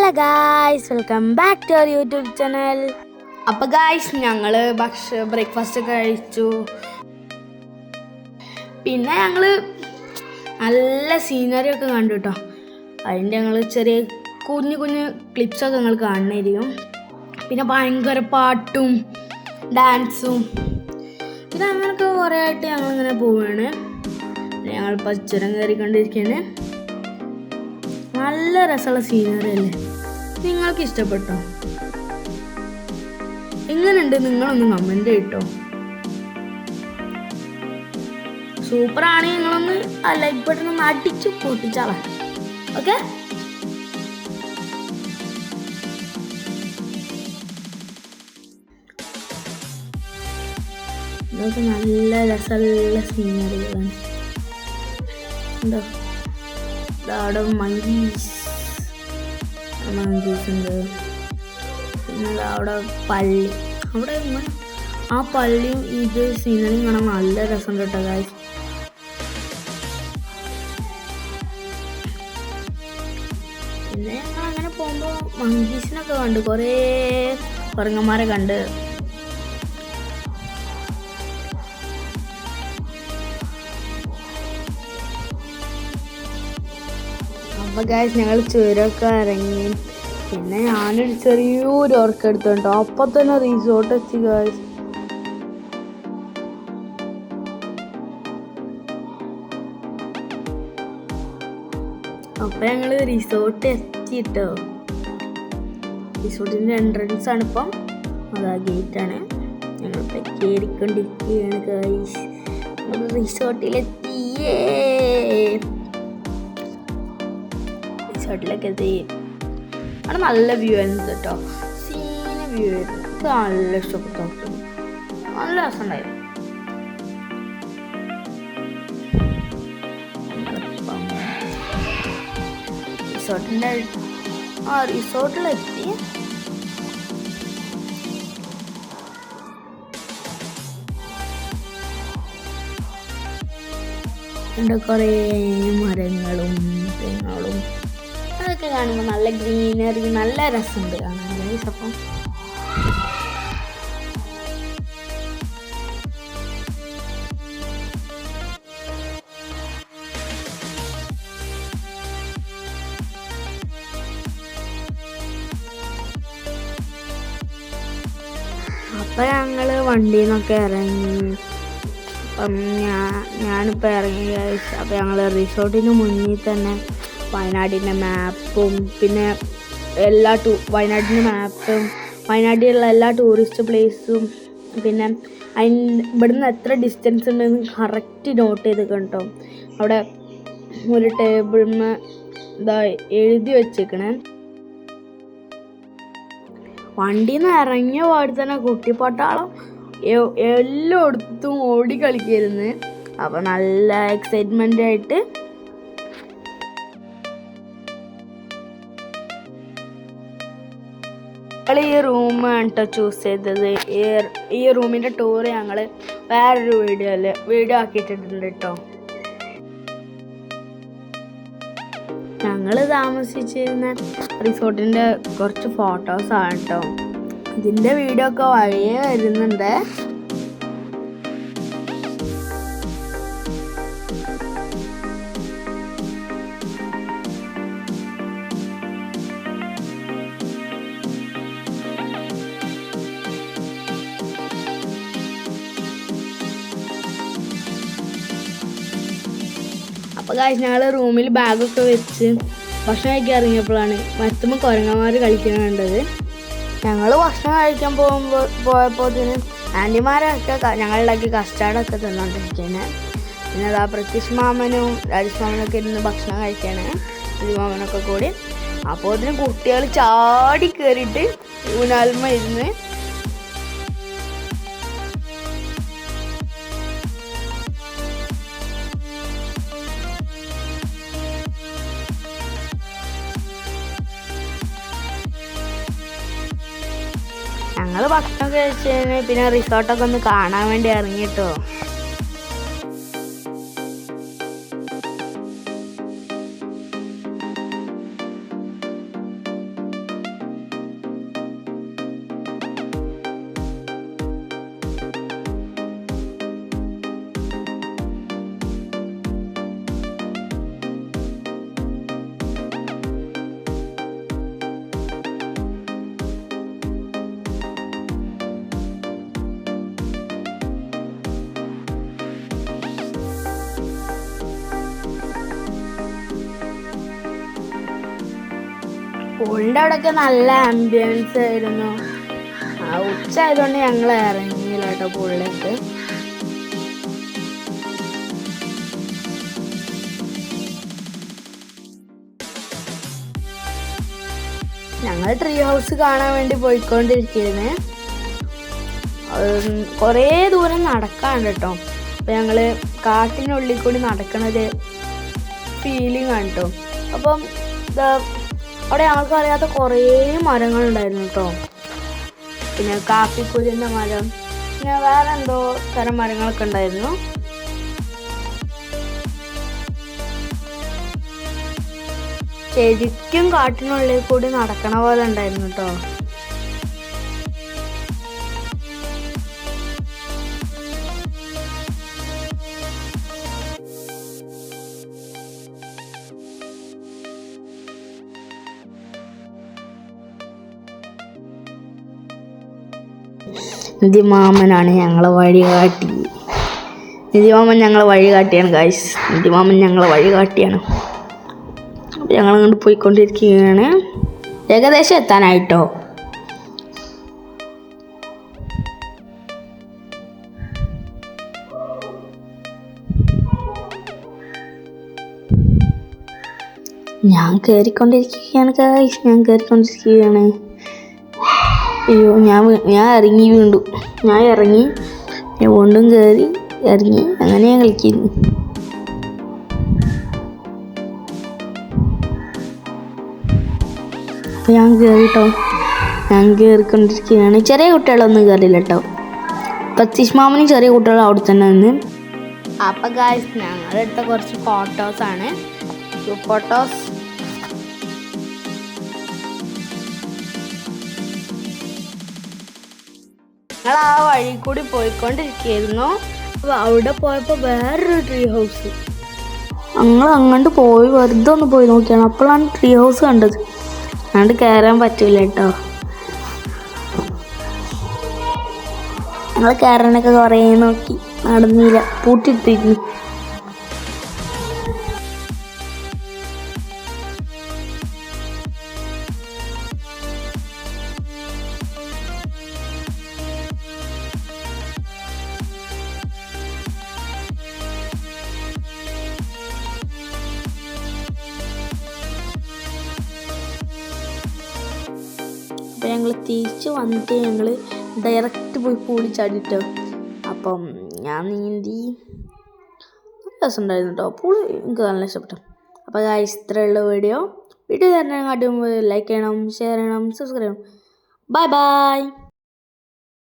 Hello guys, welcome back to our YouTube channel. അപ്പോൾ guys, ഞങ്ങൾ breakfast ഒക്കെ കഴിച്ചു. പിന്നെ ഞങ്ങൾ നല്ല സീനറി ഒക്കെ കണ്ടു കേട്ടോ. അതിൻ്റെ ഞങ്ങൾ ചെറിയ കുഞ്ഞു കുഞ്ഞു ക്ലിപ്സൊക്കെ ഞങ്ങൾ കാണുന്നതായിരിക്കും. പിന്നെ ഭയങ്കര പാട്ടും ഡാൻസും പിന്നെ അങ്ങനെയൊക്കെ കുറേ ആയിട്ട് ഞങ്ങളിങ്ങനെ പോവുകയാണ്. ഞങ്ങളിപ്പോൾ ചുരം കയറിക്കൊണ്ടിരിക്കുകയാണ്. നല്ല രസമുള്ള സീനറി അല്ലേ? നിങ്ങൾക്ക് ഇഷ്ടപ്പെട്ടോ? എങ്ങനെയുണ്ട്? നിങ്ങളൊന്ന് കമൻറ്റ് ചെയ്യട്ടോ. സൂപ്പറാണെങ്കിൽ നിങ്ങളൊന്ന് ആ ലൈക്ക് ബട്ടൺ ഒന്ന് അടിച്ചു പൊട്ടിച്ചാളാം. ഓക്കെ, ഇതൊക്കെ നല്ല രസമുള്ള സീനറികളാണ്. എന്തോ അവിടെ മങ്കീസ് ഉണ്ട്. പിന്നെ അവിടെ പള്ളി, അവിടെ ആ പള്ളിയും ഇത് സീനറിയും കാണാൻ നല്ല രസമുണ്ട് കേട്ടോ ഗായ്സ്. പിന്നെ ഞങ്ങൾ അങ്ങനെ പോകുമ്പോൾ മങ്കീസിനൊക്കെ കണ്ട്, കുറേ കുരങ്ങന്മാരെ കണ്ട്. അപ്പോൾ ഗായ്സ്, ഞങ്ങൾ ചുരമൊക്കെ ഇറങ്ങി. പിന്നെ ഞാനൊരു ചെറിയൊരു ഉറക്കം എടുത്തോട്ടോ. അപ്പോൾ തന്നെ റിസോർട്ട് എത്തി ഗായ്സ്. അപ്പോൾ ഞങ്ങൾ റിസോർട്ട് എത്തിയിട്ടോ. റിസോർട്ടിൻ്റെ എൻട്രൻസ് ആണ് ഇപ്പം. അതാ ഗേറ്റാണ്. ഞങ്ങളിപ്പോൾ കയറിക്കൊണ്ടിരിക്കുകയാണ് ഗായ്സ്. നമ്മൾ റിസോർട്ടിലെത്തിയേ. റിസോർട്ടിലൊക്കെ എത്തി. അവിടെ നല്ല വ്യൂ ആയിരുന്നു കേട്ടോ. സീന വ്യൂ ആയിരുന്നു. ഇത് നല്ല ഇഷ്ടപ്പെട്ടു. നല്ല രസമുണ്ടായിരുന്നു. റിസോർട്ടിലെത്തി. എൻ്റെ കുറേ മരങ്ങളും തെങ്ങുകളും അതൊക്കെ കാണുമ്പോൾ നല്ല ഗ്രീനറി, നല്ല രസമുണ്ട് കാണാൻ. അപ്പം അപ്പം ഞങ്ങൾ വണ്ടിയിൽ നിന്നൊക്കെ ഇറങ്ങി. അപ്പം ഞാനിപ്പോൾ ഇറങ്ങി ഗൈസ്. അപ്പം ഞങ്ങൾ റിസോർട്ടിന് മുന്നിൽ തന്നെ വയനാടിൻ്റെ മാപ്പും പിന്നെ വയനാടിൻ്റെ മാപ്പും വയനാട്ടിലുള്ള എല്ലാ ടൂറിസ്റ്റ് പ്ലേസും പിന്നെ ഇവിടുന്ന് എത്ര ഡിസ്റ്റൻസ് ഉണ്ടെന്ന് കറക്റ്റ് നോട്ട് ചെയ്ത് കേട്ടോ. അവിടെ ഒരു ടേബിളിൽ ഇതാ എഴുതി വെച്ചേക്കണേ. വണ്ടിയിൽ നിന്ന് ഇറങ്ങിയ പാടി തന്നെ കുട്ടിപ്പട്ടാളം എല്ലായിടത്തും ഓടി കളിക്കായിരുന്നു. അപ്പോൾ നല്ല എക്സൈറ്റ്മെൻ്റ് ആയിട്ട് ഞങ്ങൾ ഈ റൂമാണ് കേട്ടോ ചൂസ് ചെയ്തത്. ഈ റൂമിൻ്റെ ടൂർ ഞങ്ങൾ വേറൊരു വീഡിയോ ആക്കിയിട്ടുണ്ട് കേട്ടോ. ഞങ്ങൾ താമസിച്ചിരുന്ന റിസോർട്ടിൻ്റെ കുറച്ച് ഫോട്ടോസാണ് കേട്ടോ. ഇതിൻ്റെ വീഡിയോ ഒക്കെ വഴിയേ വരുന്നുണ്ട്. അപ്പോൾ ഗായ്സ്, ഞങ്ങൾ റൂമിൽ ബാഗൊക്കെ വെച്ച് ഭക്ഷണം കഴിക്കാൻ ഇറങ്ങിയപ്പോഴാണ് മരത്തുമ്പോൾ കുരങ്ങന്മാർ കളിക്കാൻ കണ്ടത്. ഞങ്ങൾ ഭക്ഷണം കഴിക്കാൻ പോയപ്പോഴത്തേന് ആൻറ്റിമാരൊക്കെ ഞങ്ങളുണ്ടാക്കി കസ്റ്റാർഡൊക്കെ തന്നുകൊണ്ടിരിക്കുകയാണ്. പിന്നെ അതാ പ്രത്യക്ഷ മാമനും രാജേഷ് മാമനൊക്കെ ഇരുന്ന് ഭക്ഷണം കഴിക്കുകയാണ്, മാമനൊക്കെ കൂടി. അപ്പോൾ അതിന് കുട്ടികൾ ചാടി കയറിയിട്ട് ഊനാൽമ ഇരുന്ന് ഞങ്ങൾ ഭക്ഷണം കഴിച്ചതിന് പിന്നെ റിസോർട്ടൊക്കെ ഒന്ന് കാണാൻ വേണ്ടി ഇറങ്ങിട്ടോ. പൂളിൻ്റെ അവിടെയൊക്കെ നല്ല ആംബിയൻസ് ആയിരുന്നു. ഉച്ച ആയതുകൊണ്ട് ഞങ്ങൾ ഇറങ്ങിയില്ല കേട്ടോ പൂളിലേക്ക്. ഞങ്ങൾ ട്രീ ഹൗസ് കാണാൻ വേണ്ടി പോയിക്കൊണ്ടിരിക്കുകയാണ്. കുറേ ദൂരം നടക്കാണ്ട് കേട്ടോ. അപ്പം ഞങ്ങൾ കാട്ടിനുള്ളിൽ കൂടി നടക്കണൊരു ഫീലിംഗ് ആണ് കേട്ടോ. അപ്പം അവിടെ ഞങ്ങൾക്ക് അറിയാത്ത കുറേ മരങ്ങളുണ്ടായിരുന്നു കേട്ടോ. പിന്നെ കാപ്പിക്കുരുന്ന മരം, പിന്നെ വേറെ എന്തോ തരം മരങ്ങളൊക്കെ ഉണ്ടായിരുന്നു. ശരിക്കും കാട്ടിനുള്ളിൽ കൂടി നടക്കണ പോലെ ഉണ്ടായിരുന്നു കേട്ടോ. നിധിമാമനാണ് ഞങ്ങളെ വഴികാട്ടി. നിധിമാമൻ ഞങ്ങളെ വഴികാട്ടിയാണ് ഗൈസ്. നിധിമാമൻ ഞങ്ങളെ വഴികാട്ടിയാണ്. ഞങ്ങളങ്ങോട്ട് പോയിക്കൊണ്ടിരിക്കുകയാണ്. ഏകദേശം എത്താനായിട്ടോ. ഞാൻ കയറിക്കൊണ്ടിരിക്കുകയാണ് ഗൈസ്. അയ്യോ, ഞാൻ ഇറങ്ങി വീണ്ടും. ഞാൻ ഇറങ്ങി, ഞാൻ വീണ്ടും കയറി ഇറങ്ങി, അങ്ങനെ ഞാൻ കളിക്കുന്നു. അപ്പോൾ ഞാൻ കയറിട്ടോ. ഞാൻ കയറിക്കൊണ്ടിരിക്കുകയാണ്. ചെറിയ കുട്ടികളൊന്നും കയറില്ല കേട്ടോ. പ്രതീഷ് മാമനും ചെറിയ കുട്ടികൾ അവിടെ തന്നെ നിന്ന്. അപ്പം ഗായ്സ്, ഞങ്ങളെടുത്ത കുറച്ച് ഫോട്ടോസാണ്. ഫോട്ടോസ് ഞങ്ങൾ ആ വഴി കൂടി പോയിക്കൊണ്ടിരിക്കുകയായിരുന്നു. അപ്പോൾ അവിടെ പോയപ്പോൾ വേറൊരു ട്രീ ഹൗസ്. ഞങ്ങൾ അങ്ങോട്ട് പോയി വെറുതെ ഒന്ന് പോയി നോക്കിയാണ്. അപ്പോഴാണ് ട്രീ ഹൗസ് കണ്ടത്. അതുകൊണ്ട് കയറാൻ പറ്റില്ല കേട്ടോ. ഞങ്ങൾ കയറാനൊക്കെ കുറേ നോക്കി, നടന്നില്ല, പൂട്ടിയിട്ടിരുന്നു. അപ്പോൾ ഞങ്ങൾ തിരിച്ച് വന്നിട്ട് ഞങ്ങൾ ഡയറക്റ്റ് പോയി പൂളി ചാടിട്ടോ. അപ്പം ഞാൻ നീന്തി, നല്ല രസമുണ്ടായിരുന്നു കേട്ടോ. പൂളി എനിക്ക് നല്ല ഇഷ്ടപ്പെട്ടു. അപ്പോൾ ഗായ്സ്, ഇത്രയുള്ള വീഡിയോ തന്നെ കാട്ടുമ്പോൾ ലൈക്ക് ചെയ്യണം, ഷെയർ ചെയ്യണം, സബ്സ്ക്രൈബ് ചെയ്യണം. Bye bye.